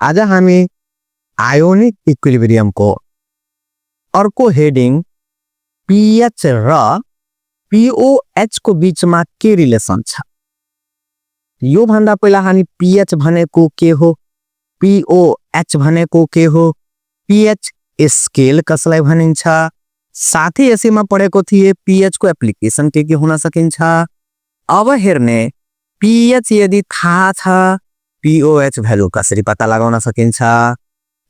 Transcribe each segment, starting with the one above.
आज हामी ionic equilibrium को अर्को हेडिङ पीएच र पीओएच को बीचमा के रिलेसन छ यो भन्दा पहिला हामी पीएच भनेको के हो पीओएच भनेको के हो पीएच स्केल कसलाई भनिन्छ साथै यसैमा पढेको थिए पीएच को एप्लिकेसन के हुन सकिन्छ अब हेर्ने पीएच यदि थाहा छ पीओएच भ्यालु कसरी पत्ता लगाउन सकिन्छ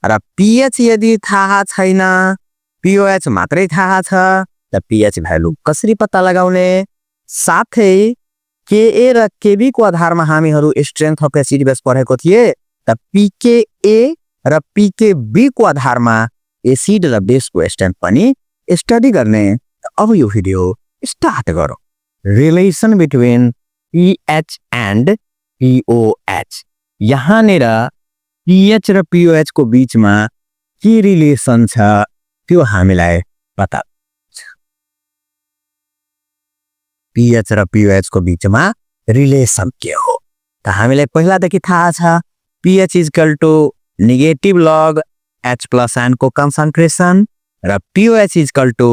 र पीएच यदि थाहा छैन पीओएच मात्रै थाहा छ त पीएच भ्यालु कसरी पत्ता लगाउने साथै केए र केबी को आधारमा हामीहरू स्ट्रेन्थ अफ एसिड बेस पढेको थिए त पीकेए र पीकेबी को आधारमा एसिड र बेस को स्ट्रेन्थ पनि स्टडी गर्ने। अब यो भिडियो स्टार्ट गरौँ। Relation between pH and pOH यहाँनेर पीएच र पीओएच को बीचमा के रिलेसन छ त्यो हामीलाई पता छ। पीएच र पीओएच को बीचमा रिलेसन के हो त हामीलाई पहिलादेखि थाहा छ pH equal to negative log H plus ion को कन्सन्ट्रेसन र pOH equal to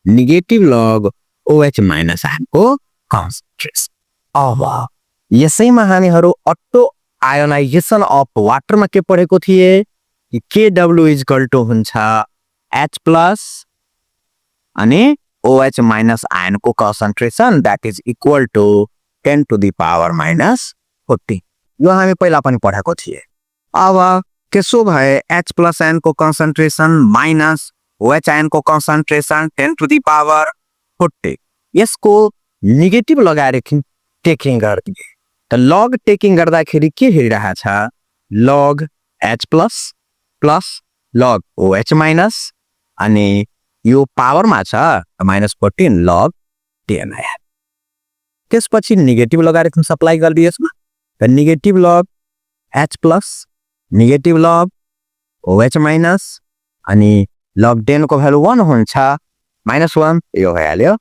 negative log OH minus ion को कन्सन्ट्रेसन। अब यसैमा हामीहरू अटो आयोनाइजेसन अफ वाटरमा के पढेको थिए कि केडब्ल्यू इक्वल टु हुन्छ एच प्लस अनि ओएच माइनस आयन को concentration that is equal to 10 to the power minus 40 यो हामी पहिला पनि पढेको थिए। अब त्यसो भए एच प्लस आयन को कन्सन्ट्रेसन माइनस ओएच आयन को कन्सन्ट्रेसन 10 to the power 40 यसको नेगेटिभ लगाएर टेकिङ गर्ने त लग टेकिङ गर्दाखेरि के हेरिरहेको छ लग एच प्लस प्लस लग ओएच माइनस अनि यो पावरमा छ -14 लग 10 आयो। त्यसपछि नेगेटिभ लगाएर सप्लाई गरिदिए यसमा त negative log H plus negative log OH minus अनि लग 10 को भ्यालु 1 हुन्छ -1 यो भइहाल्यो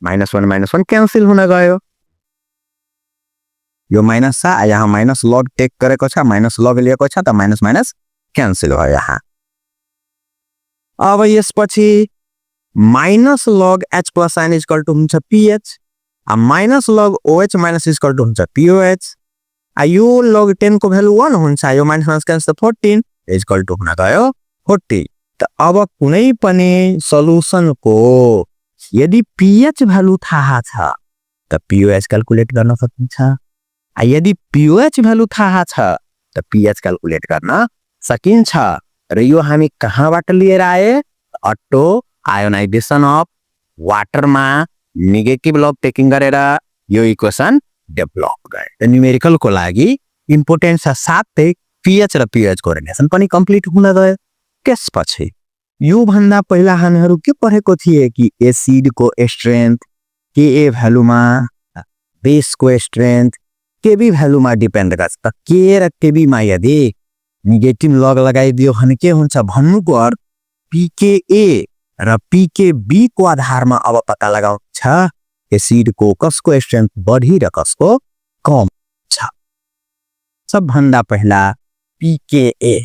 -1 क्यान्सल हुन गयो यो माइनस छ यहाँ माइनस लग टेक गरेको छ माइनस लग लिएको छ त माइनस माइनस क्यान्सल भयो यहाँ। अब यसपछि minus log H plus ion equal to हुन्छ pH minus log OH minus equal to हुन्छ पीओएच यो लग 10 को भ्यालु 1 हुन्छ यो minus minus cancel 14 equal to हुन गयो 40 त अब कुनै पनि सल्युसन को यदि पीएच भ्यालु थाहा छ त पीओएच क्याल्कुलेट गर्न सकिन्छ यदि पीओएच भ्यालु थाहा छ त पीएच क्याल्कुलेट गर्न सकिन्छ र यो हामी कहाँबाट लिएर आए अटो आयोनाइजेसन अफ वाटरमा नेगेटिभ लग टेकिङ गरेर यो इक्वेसन डेभलप गरे। न्युमेरिकल को लागि इम्पोर्टेन्ट छ साथै पीएच र पीओएच को रिलेसन पनि कम्प्लिट हुन गयो। त्यसपछि यो भन्दा पहिला हामीहरू के पढेको थिए कि एसिड को स्ट्रेन्थ केए भ्यालुमा बेस को स्ट्रेन्थ केबी भ्यालुमा डिपेन्ड गर्छ त के र केबी मा यदि नेगेटिभ लग लगाइदियो भने के हुन्छ भन्नुको अर्थ पीकेए र पीकेबी को आधारमा अब पत्ता लगाउँछ एसिड को कसको स्ट्रेन्थ बढी र कसको कम छ। सबभन्दा पहिला पीकेए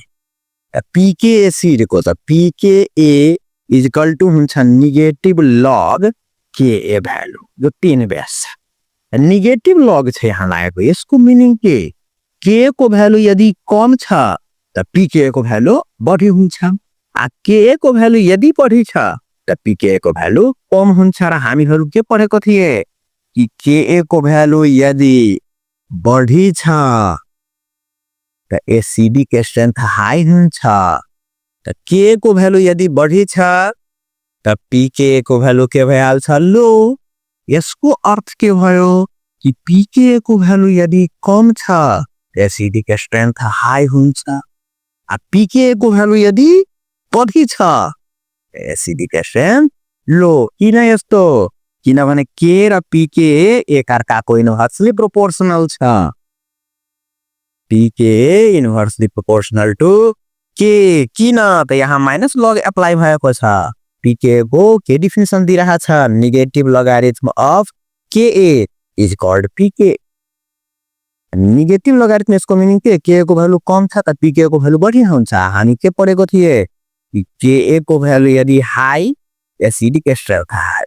पीके एसिड को त पीकेए इक्वल टु हुन्छ नेगेटिभ लग केए भ्यालु यो 3 बेस छ नेगेटिभ लग छ यहाँ लागेको यसको मिनिङ के को भ्यालु यदि कम छ त पीके को भ्यालु बढी हुन्छ के को भ्यालु यदि बढी छ त पीके को भ्यालु कम हुन्छ र हामीहरू के पढेको थिए कि के को भ्यालु यदि बढी छ त एसिडिक स्ट्रेन्थ हाई हुन्छ त के को भ्यालु यदि बढी छ त पीके को भ्यालु के भइहाल्छ लो। यसको अर्थ के भयो कि पीके को भ्यालु यदि कम छ एसिडिक स्ट्रेन्थ हाई हुन्छ पीके को भ्यालु यदि बढी छ एसिडिक स्ट्रेन्थ लो। किन यस्तो किनभने के र पीके एकअर्काको इन्भर्सली प्रोपोर्सनल छ पीके इन्भर्सली प्रोपोर्सनल टु के किन त यहाँ माइनस लग एप्लाई भएको छ पीके को के डिफिनेसन दिइरहेको छ negative logarithm of Ka is called pK negative logarithm यसको मिनिङ के को भ्यालु कम छ त pk को भ्यालु बढी हुन्छ। हामी के पढेको थिए ka को भ्यालु यदि high acidic strength high,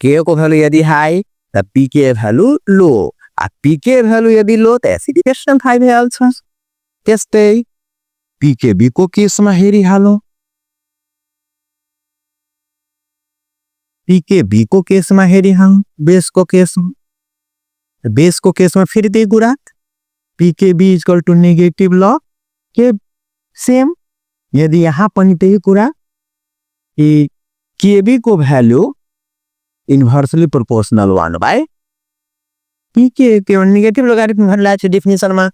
k को भ्यालु यदि हाई त pk भ्यालु लो, pk भ्यालु यदि लो त एसिडिक स्ट्रेन्थ हाई भइहाल्छ। त्यस्तै pkb को केसमा हेरिहालौँ। pkb को केसमा हेरिहालौँ बेसको केसमा। बेसको केसमा फेरि त्यही कुरा pkb इक्वल टु नेगेटिभ लग के सेम। यदि यहाँ पनि त्यही कुरा कि kb को भ्यालु इन्भर्सली प्रोपोर्सनल 1/, pk के नेगेटिभ लोगारिथम भनेको छ डेफिनेसनमा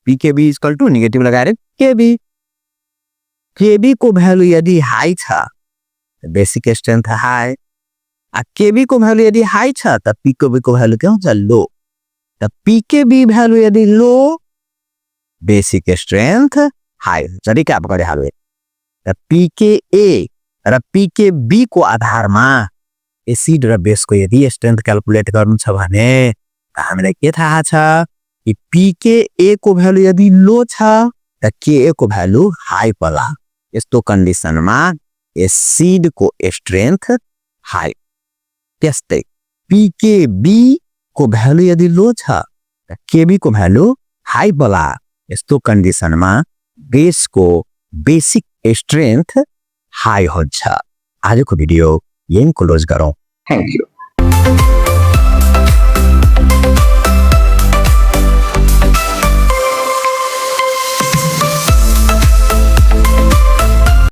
pkb इक्वल to negative logarithm kb। kb को भ्यालु यदि हाई छ बेसिक स्ट्रेन्थ हाई, kb को भ्यालु यदि हाई छ त pkb को भ्यालु के हुन्छ लो। त pkb भ्यालु यदि लो बेसिक स्ट्रेन्थ हाई हुन्छ। रिक्याप गरिहालौँ। त pka र pkb को आधारमा एसिड र बेसको यदि स्ट्रेन्थ क्याल्कुलेट गर्नु छ भने हामीलाई के थाहा छ कि pka को भ्यालु यदि लो छ त ka को भ्यालु हाई होला। यस्तो कन्डिसनमा एसिड को स्ट्रेन्थ हाई। त्यस्तै pkb को भ्यालु यदि लो छ त kb को भ्यालु हाई होला। यस्तो कन्डिसनमा बेस को बेसिक स्ट्रेन्थ हाई हुन्छ। आजको भिडियो यही क्लोज गरौँ। Thank you.